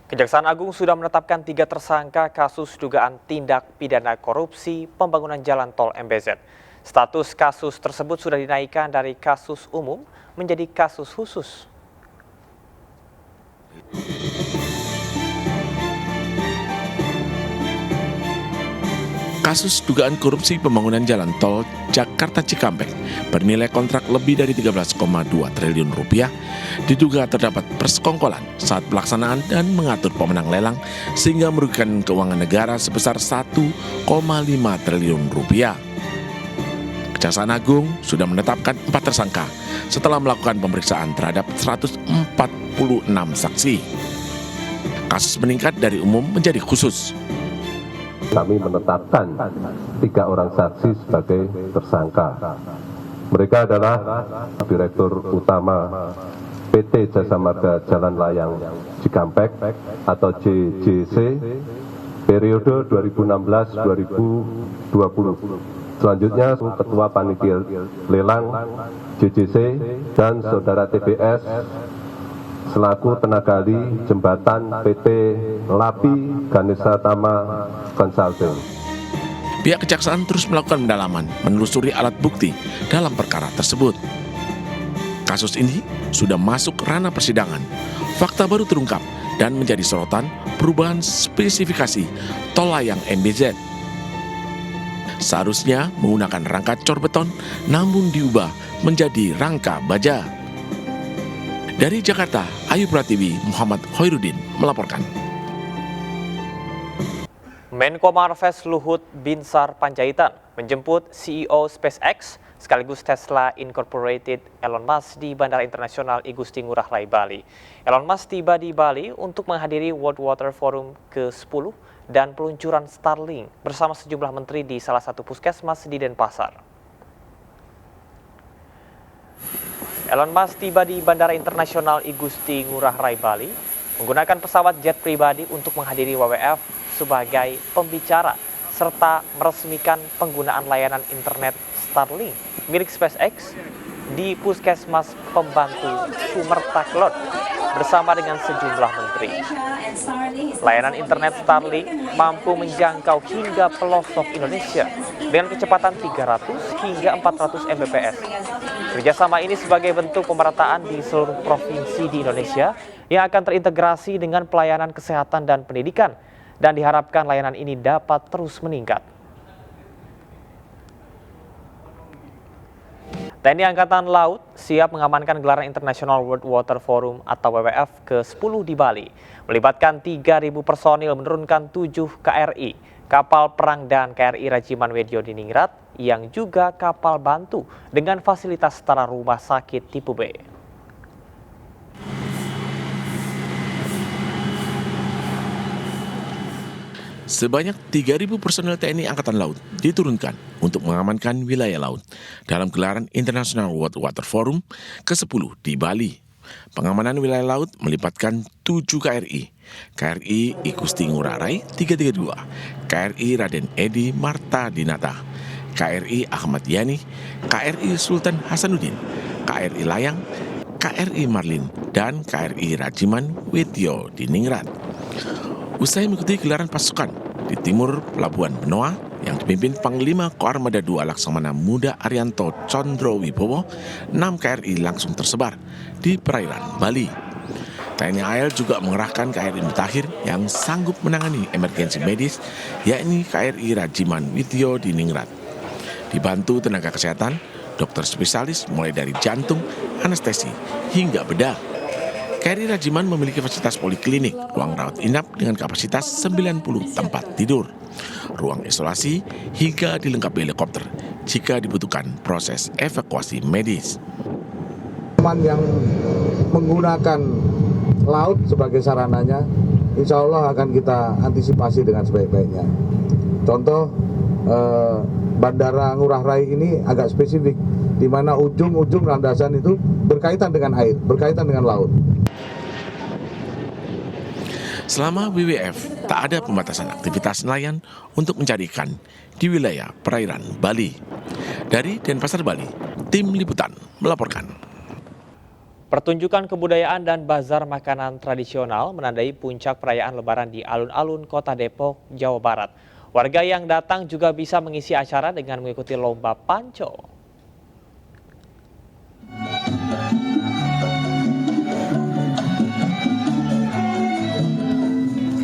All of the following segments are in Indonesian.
Kejaksaan Agung sudah menetapkan 3 tersangka kasus dugaan tindak pidana korupsi pembangunan jalan tol MBZ. Status kasus tersebut sudah dinaikkan dari kasus umum menjadi kasus khusus. Kasus dugaan korupsi pembangunan jalan tol Jakarta Cikampek bernilai kontrak lebih dari 13,2 triliun rupiah diduga terdapat persekongkolan saat pelaksanaan dan mengatur pemenang lelang sehingga merugikan keuangan negara sebesar 1,5 triliun rupiah. Kejaksaan Agung sudah menetapkan 4 tersangka setelah melakukan pemeriksaan terhadap 146 saksi. Kasus meningkat dari umum menjadi khusus. Kami menetapkan 3 orang saksi sebagai tersangka. Mereka adalah Direktur Utama PT Jasa Marga Jalan Layang Cikampek atau JJC periode 2016-2020. Selanjutnya Ketua Panitia Lelang JJC dan Saudara TBS selaku tenaga ahli jembatan PT Lapi Ganesha Tama Consulting. Pihak kejaksaan terus melakukan pendalaman, menelusuri alat bukti dalam perkara tersebut. Kasus ini sudah masuk ranah persidangan. Fakta baru terungkap dan menjadi sorotan perubahan spesifikasi tol layang MBZ. Seharusnya menggunakan rangka cor beton, namun diubah menjadi rangka baja. Dari Jakarta, Ayu Pratiwi, Muhammad Hoirudin melaporkan. Menko Marves Luhut Binsar Panjaitan menjemput CEO SpaceX sekaligus Tesla Incorporated Elon Musk di Bandara Internasional I Gusti Ngurah Rai Bali. Elon Musk tiba di Bali untuk menghadiri World Water Forum ke-10 dan peluncuran Starlink bersama sejumlah menteri di salah satu puskesmas di Denpasar. Elon Musk tiba di Bandara Internasional I Gusti Ngurah Rai Bali menggunakan pesawat jet pribadi untuk menghadiri WWF sebagai pembicara serta meresmikan penggunaan layanan internet Starlink milik SpaceX di Puskesmas Pembantu Sumertaklot bersama dengan sejumlah menteri. Layanan internet Starlink mampu menjangkau hingga pelosok Indonesia dengan kecepatan 300 hingga 400 Mbps. Kerjasama ini sebagai bentuk pemerataan di seluruh provinsi di Indonesia yang akan terintegrasi dengan pelayanan kesehatan dan pendidikan, dan diharapkan layanan ini dapat terus meningkat. TNI Angkatan Laut siap mengamankan gelaran International World Water Forum atau WWF ke-10 di Bali. Melibatkan 3.000 personil menurunkan 7 KRI, kapal perang dan KRI Rajiman Wedyo di Ningrat, yang juga kapal bantu dengan fasilitas setara rumah sakit tipe B. Sebanyak 3.000 personel TNI Angkatan Laut diturunkan untuk mengamankan wilayah laut dalam gelaran International World Water Forum ke-10 di Bali. Pengamanan wilayah laut melibatkan 7 KRI, KRI I Gusti Ngurah Rai 332, KRI Raden Edi Marta Dinata, KRI Ahmad Yani, KRI Sultan Hasanuddin, KRI Layang, KRI Marlin, dan KRI Rajiman Wedyo di Ningrat. Usai mengikuti gelaran pasukan di timur Pelabuhan Benoa yang dipimpin Panglima Koarmada II Laksamana Muda Arianto Condro Wibowo, 6 KRI langsung tersebar di perairan Bali. TNI AL juga mengerahkan KRI Mutakhir yang sanggup menangani emergensi medis, yakni KRI Rajiman Wedyo di Ningrat. Dibantu tenaga kesehatan, dokter spesialis mulai dari jantung, anestesi, hingga bedah. KRI Rajiman memiliki fasilitas poliklinik, ruang rawat inap dengan kapasitas 90 tempat tidur, ruang isolasi, hingga dilengkapi helikopter jika dibutuhkan proses evakuasi medis. Teman yang menggunakan laut sebagai sarananya, insya Allah akan kita antisipasi dengan sebaik-baiknya. Contoh, Bandara Ngurah Rai ini agak spesifik, di mana ujung-ujung landasan itu berkaitan dengan air, berkaitan dengan laut. Selama WWF, tak ada pembatasan aktivitas nelayan untuk mencari ikan di wilayah perairan Bali. Dari Denpasar, Bali, tim liputan melaporkan. Pertunjukan kebudayaan dan bazar makanan tradisional menandai puncak perayaan Lebaran di alun-alun Kota Depok, Jawa Barat. Warga yang datang juga bisa mengisi acara dengan mengikuti lomba panco.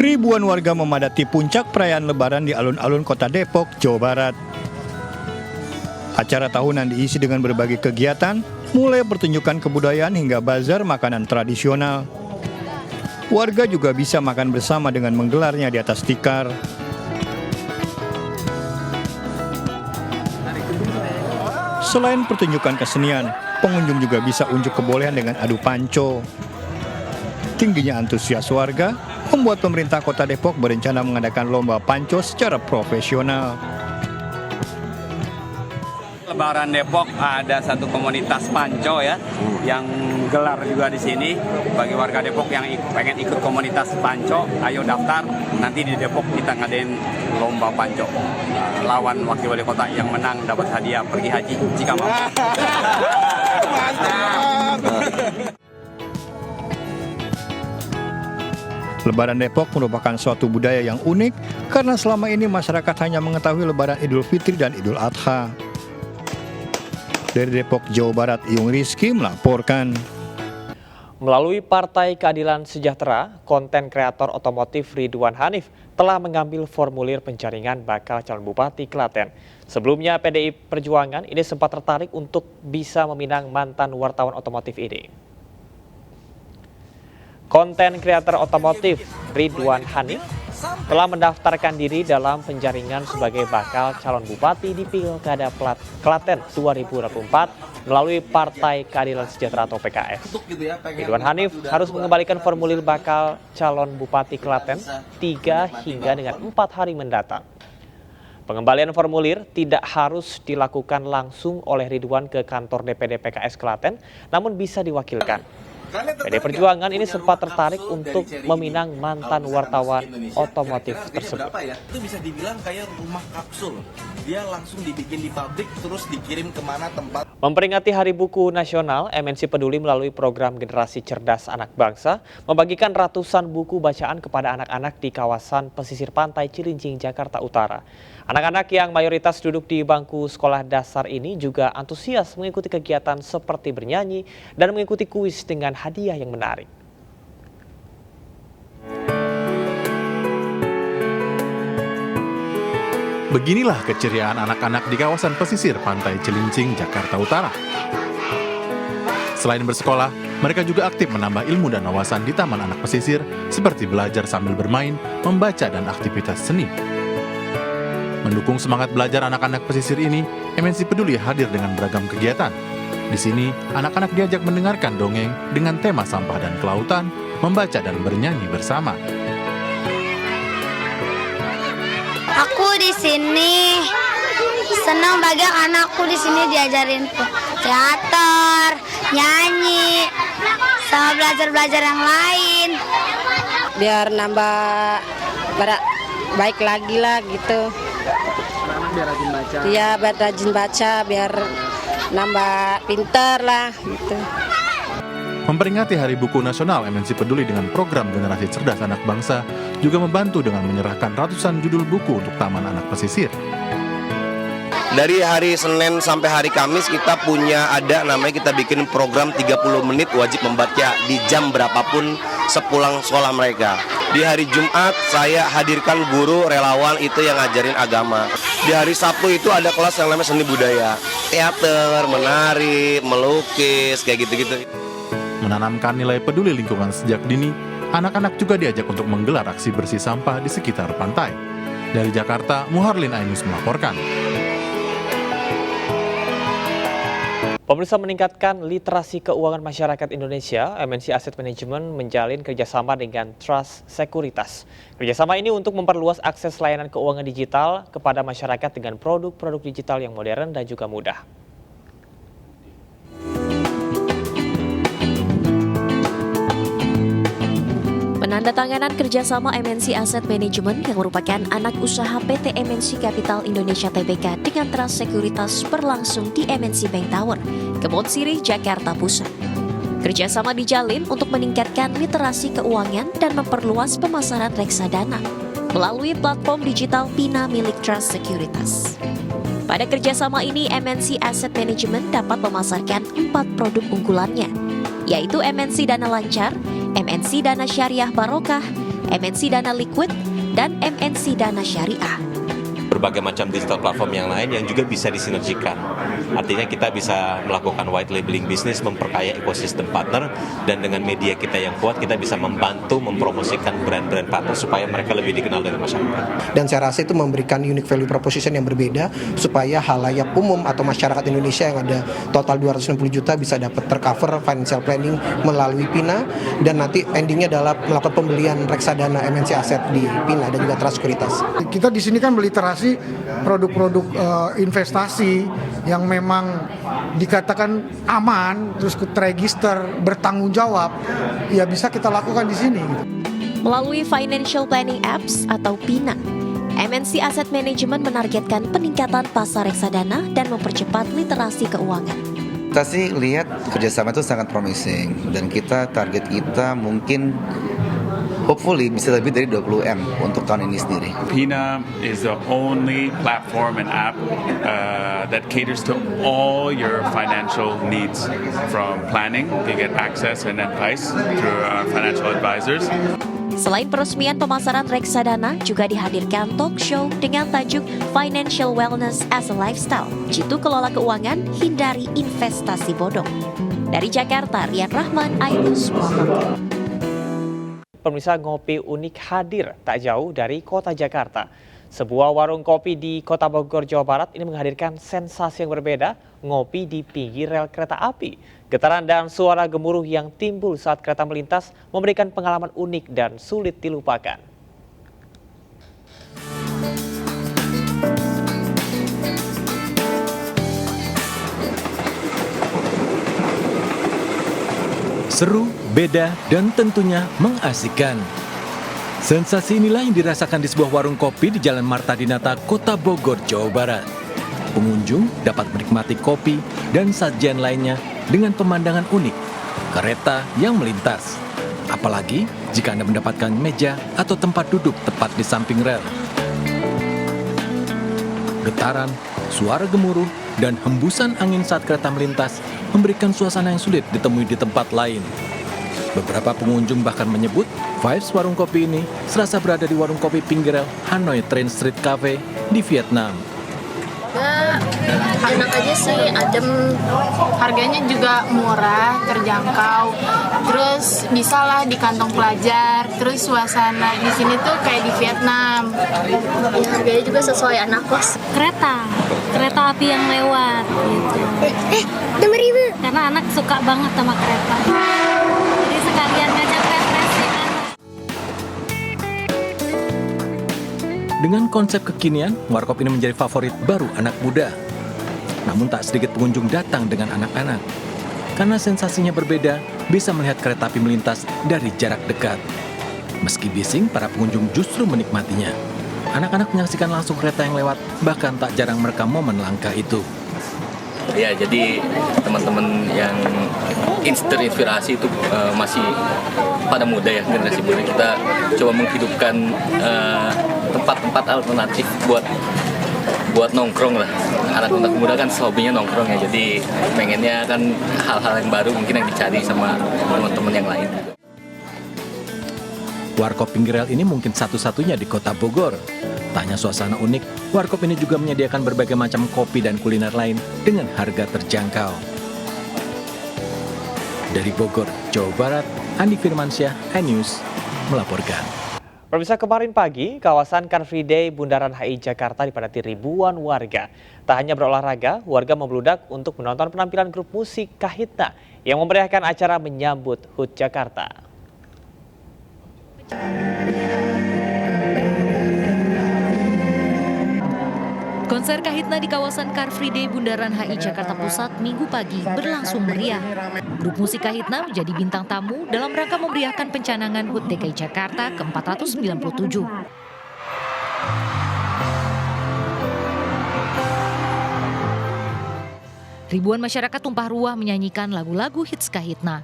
Ribuan warga memadati puncak perayaan Lebaran di alun-alun Kota Depok, Jawa Barat. Acara tahunan diisi dengan berbagai kegiatan, mulai pertunjukan kebudayaan hingga bazar makanan tradisional. Warga juga bisa makan bersama dengan menggelarnya di atas tikar. Selain pertunjukan kesenian, pengunjung juga bisa unjuk kebolehan dengan adu panco. Tingginya antusias warga membuat pemerintah Kota Depok berencana mengadakan lomba panco secara profesional. Lebaran Depok ada satu komunitas panco ya, yang gelar juga di sini. Bagi warga Depok yang pengen ikut komunitas panco, ayo daftar. Nanti di Depok kita ngadain lomba panco. Lawan wakil wali kota yang menang dapat hadiah pergi haji jika mau. Lebaran Depok merupakan suatu budaya yang unik karena selama ini masyarakat hanya mengetahui Lebaran Idul Fitri dan Idul Adha. Dari Depok, Jawa Barat, Iyung Rizky melaporkan. Melalui Partai Keadilan Sejahtera, konten kreator otomotif Ridwan Hanif telah mengambil formulir penjaringan bakal calon Bupati Klaten. Sebelumnya PDI Perjuangan ini sempat tertarik untuk bisa meminang mantan wartawan otomotif ini. Konten kreator otomotif Ridwan Hanif telah mendaftarkan diri dalam penjaringan sebagai bakal calon bupati di Pilkada Klaten 2024 melalui Partai Keadilan Sejahtera atau PKS. Ridwan Hanif harus mengembalikan formulir bakal calon bupati Klaten 3 hingga dengan 4 hari mendatang. Pengembalian formulir tidak harus dilakukan langsung oleh Ridwan ke kantor DPD PKS Klaten, namun bisa diwakilkan. PDI Perjuangan ini sempat tertarik untuk meminang mantan wartawan otomotif tersebut. Itu bisa dibilang kayak rumah kapsul. Dia langsung dibikin di pabrik terus dikirim kemana tempat. Memperingati Hari Buku Nasional, MNC Peduli melalui program Generasi Cerdas Anak Bangsa membagikan ratusan buku bacaan kepada anak-anak di kawasan pesisir pantai Cilincing, Jakarta Utara. Anak-anak yang mayoritas duduk di bangku sekolah dasar ini juga antusias mengikuti kegiatan seperti bernyanyi dan mengikuti kuis dengan hadiah yang menarik. Beginilah keceriaan anak-anak di kawasan pesisir pantai Cilincing, Jakarta Utara. Selain bersekolah, mereka juga aktif menambah ilmu dan wawasan di Taman Anak Pesisir seperti belajar sambil bermain, membaca, dan aktivitas seni. Mendukung semangat belajar anak-anak pesisir ini, MNC Peduli hadir dengan beragam kegiatan. Di sini, anak-anak diajak mendengarkan dongeng dengan tema sampah dan kelautan, membaca dan bernyanyi bersama. Aku di sini senang bagi anakku di sini diajarin teater, nyanyi, sama belajar-belajar yang lain. Biar nambah baik lagi lah gitu. Biar rajin baca. Iya, biar rajin baca, biar nambah pinter lah gitu. Memperingati Hari Buku Nasional, MNC Peduli dengan program Generasi Cerdas Anak Bangsa juga membantu dengan menyerahkan ratusan judul buku untuk Taman Anak Pesisir. Dari hari Senin sampai hari Kamis kita kita bikin program 30 menit wajib membaca di jam berapapun sepulang sekolah mereka. Di hari Jumat saya hadirkan guru relawan itu yang ngajarin agama. Di hari Sabtu itu ada kelas yang namanya seni budaya, teater, menari, melukis, kayak gitu-gitu. Menanamkan nilai peduli lingkungan sejak dini, anak-anak juga diajak untuk menggelar aksi bersih sampah di sekitar pantai. Dari Jakarta, Muharlin Ainus melaporkan. Pemirsa, meningkatkan literasi keuangan masyarakat Indonesia, MNC Asset Management menjalin kerjasama dengan Trust Sekuritas. Kerjasama ini untuk memperluas akses layanan keuangan digital kepada masyarakat dengan produk-produk digital yang modern dan juga mudah. Penandatanganan kerjasama MNC Asset Management yang merupakan anak usaha PT MNC Capital Indonesia Tbk dengan Trust Sekuritas berlangsung di MNC Bank Tower, Kebon Sirih, Jakarta Pusat. Kerjasama dijalin untuk meningkatkan literasi keuangan dan memperluas pemasaran reksadana melalui platform digital Pina milik Trust Sekuritas. Pada kerjasama ini, MNC Asset Management dapat memasarkan 4 produk unggulannya, yaitu MNC Dana Lancar, MNC Dana Syariah Barokah, MNC Dana Liquid, dan MNC Dana Syariah. Berbagai macam digital platform yang lain yang juga bisa disinergikan. Artinya kita bisa melakukan white labeling bisnis, memperkaya ekosistem partner, dan dengan media kita yang kuat, kita bisa membantu mempromosikan brand-brand partner supaya mereka lebih dikenal dari masyarakat. Dan saya rasa itu memberikan unique value proposition yang berbeda supaya halayak umum atau masyarakat Indonesia yang ada total 260 juta bisa dapat tercover financial planning melalui Pina, dan nanti endingnya adalah melakukan pembelian reksadana MNC Asset di Pina dan juga Trust Sekuritas. Kita di sini kan meliterasi produk-produk investasi yang memang dikatakan aman, terus terregister, bertanggung jawab, ya bisa kita lakukan di sini. Melalui Financial Planning Apps atau PINA, MNC Asset Management menargetkan peningkatan pasar reksadana dan mempercepat literasi keuangan. Kita sih lihat kerjasama itu sangat promising, dan target kita mungkin hopefully bisa lebih dari 20M untuk tahun ini sendiri. Pina is the only platform and app that caters to all your financial needs. From planning, you get access and advice through our financial advisors. Selain peresmian pemasaran reksadana, juga dihadirkan talk show dengan tajuk Financial Wellness as a Lifestyle. Jitu kelola keuangan, hindari investasi bodong. Dari Jakarta, Rian Rahman, iNews melaporkan. Pemirsa, ngopi unik hadir tak jauh dari kota Jakarta. Sebuah warung kopi di Kota Bogor, Jawa Barat ini menghadirkan sensasi yang berbeda, ngopi di pinggir rel kereta api. Getaran dan suara gemuruh yang timbul saat kereta melintas memberikan pengalaman unik dan sulit dilupakan. Seru, beda, dan tentunya mengasihkan. Sensasi inilah yang dirasakan di sebuah warung kopi di Jalan Marta Dinata, Kota Bogor, Jawa Barat. Pengunjung dapat menikmati kopi dan sajian lainnya dengan pemandangan unik, kereta yang melintas. Apalagi jika Anda mendapatkan meja atau tempat duduk tepat di samping rel. Getaran, suara gemuruh, dan hembusan angin saat kereta melintas memberikan suasana yang sulit ditemui di tempat lain. Beberapa pengunjung bahkan menyebut vibes warung kopi ini serasa berada di warung kopi pinggir rel Hanoi Train Street Cafe di Vietnam. Enak aja sih, adem, harganya juga murah, terjangkau, terus bisalah di kantong pelajar, terus suasana di sini tuh kayak di Vietnam. Ya, harganya juga sesuai anak kos. Kereta api yang lewat gitu. Dengar ibu. Karena anak suka banget sama kereta. Jadi sekalian ngajak refreshing. Dengan konsep kekinian, warkop ini menjadi favorit baru anak muda. Namun tak sedikit pengunjung datang dengan anak-anak. Karena sensasinya berbeda, bisa melihat kereta api melintas dari jarak dekat. Meski bising, para pengunjung justru menikmatinya. Anak-anak menyaksikan langsung kereta yang lewat, bahkan tak jarang merekam momen langka itu. Ya, jadi teman-teman yang terinspirasi itu masih pada muda ya, generasi muda. Kita coba menghidupkan tempat-tempat alternatif buat nongkrong lah. Anak-anak muda kan hobinya nongkrong ya, jadi pengennya kan hal-hal yang baru mungkin yang dicari sama teman-teman yang lain. Warkop pinggir rel ini mungkin satu-satunya di Kota Bogor. Tak hanya suasana unik, warkop ini juga menyediakan berbagai macam kopi dan kuliner lain dengan harga terjangkau. Dari Bogor, Jawa Barat, Andi Firmansyah, iNews melaporkan. Pemirsa, kemarin pagi, kawasan Car Free Day Bundaran HI Jakarta dipadati ribuan warga. Tak hanya berolahraga, warga membludak untuk menonton penampilan grup musik Kahitna yang memeriahkan acara menyambut HUT Jakarta. Konser Kahitna di kawasan Car Free Day Bundaran HI Jakarta Pusat Minggu pagi berlangsung meriah. Grup musik Kahitna menjadi bintang tamu dalam rangka memeriahkan pencanangan HUT DKI Jakarta ke-497. Ribuan masyarakat tumpah ruah menyanyikan lagu-lagu hits Kahitna.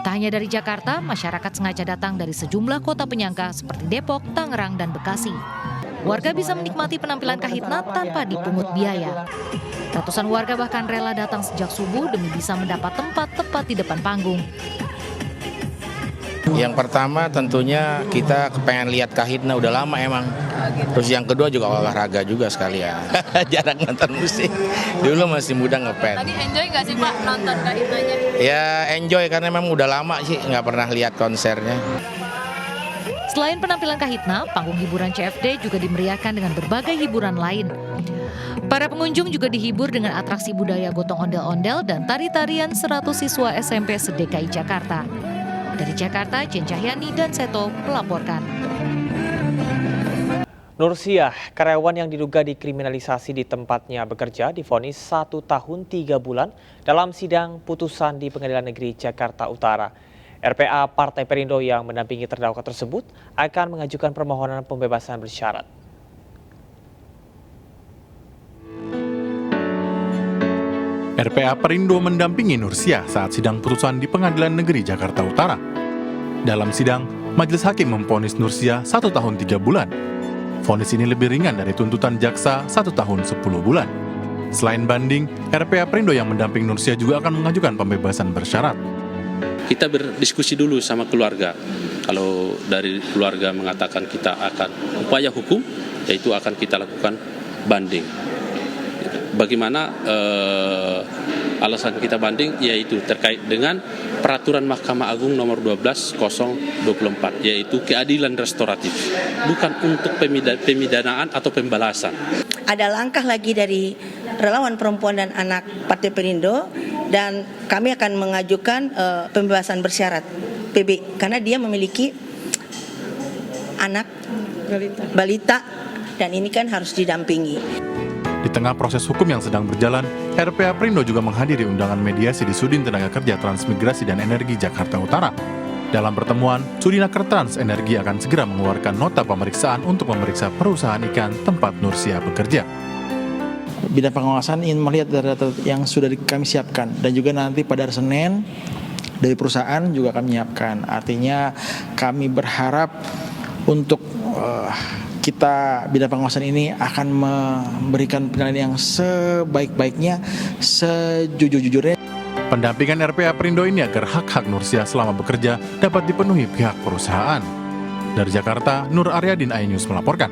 Tak hanya dari Jakarta, masyarakat sengaja datang dari sejumlah kota penyangga seperti Depok, Tangerang, dan Bekasi. Warga bisa menikmati penampilan Kahitna tanpa dipungut biaya. Ratusan warga bahkan rela datang sejak subuh demi bisa mendapat tempat tepat di depan panggung. Yang pertama tentunya kita pengen lihat Kahitna, udah lama emang. Terus yang kedua juga olahraga juga sekalian. Jarang nonton musik. Dulu masih muda ngefans. Tadi enjoy nggak sih Pak nonton Kahitnanya? Ya enjoy karena memang udah lama sih nggak pernah lihat konsernya. Selain penampilan Kahitna, panggung hiburan CFD juga dimeriahkan dengan berbagai hiburan lain. Para pengunjung juga dihibur dengan atraksi budaya gotong ondel-ondel dan tari-tarian 100 siswa SMP se-DKI Jakarta. Dari Jakarta, Jen Cahyani dan Seto melaporkan. Nursiah, karyawan yang diduga dikriminalisasi di tempatnya bekerja, divonis 1 tahun 3 bulan dalam sidang putusan di Pengadilan Negeri Jakarta Utara. RPA Partai Perindo yang mendampingi terdakwa tersebut akan mengajukan permohonan pembebasan bersyarat. RPA Perindo mendampingi Nursiah saat sidang putusan di Pengadilan Negeri Jakarta Utara. Dalam sidang, majelis hakim memvonis Nursiah 1 tahun 3 bulan. Vonis ini lebih ringan dari tuntutan jaksa 1 tahun 10 bulan. Selain banding, RPA Perindo yang mendampingi Nursiah juga akan mengajukan pembebasan bersyarat. Kita berdiskusi dulu sama keluarga. Kalau dari keluarga mengatakan kita akan upaya hukum, yaitu akan kita lakukan banding. Bagaimana alasan kita banding, yaitu terkait dengan peraturan Mahkamah Agung nomor 12/024, yaitu keadilan restoratif, bukan untuk pemidanaan atau pembalasan. Ada langkah lagi dari relawan perempuan dan anak Partai Perindo, dan kami akan mengajukan pembebasan bersyarat PB karena dia memiliki anak balita dan ini kan harus didampingi. Di tengah proses hukum yang sedang berjalan, RPA Perindo juga menghadiri undangan mediasi di Sudin Tenaga Kerja Transmigrasi dan Energi Jakarta Utara. Dalam pertemuan, Sudinaker Trans Energi akan segera mengeluarkan nota pemeriksaan untuk memeriksa perusahaan ikan tempat Nursiah bekerja. Bidang pengawasan ingin melihat data yang sudah kami siapkan, dan juga nanti pada hari Senin dari perusahaan juga kami siapkan. Artinya kami berharap untuk kita bidang pengawasan ini akan memberikan penilaian yang sebaik-baiknya, sejujur-jujurnya. Pendampingan RPA Perindo ini agar hak-hak Nursiah selama bekerja dapat dipenuhi pihak perusahaan. Dari Jakarta, Nur Aryadin, iNews melaporkan.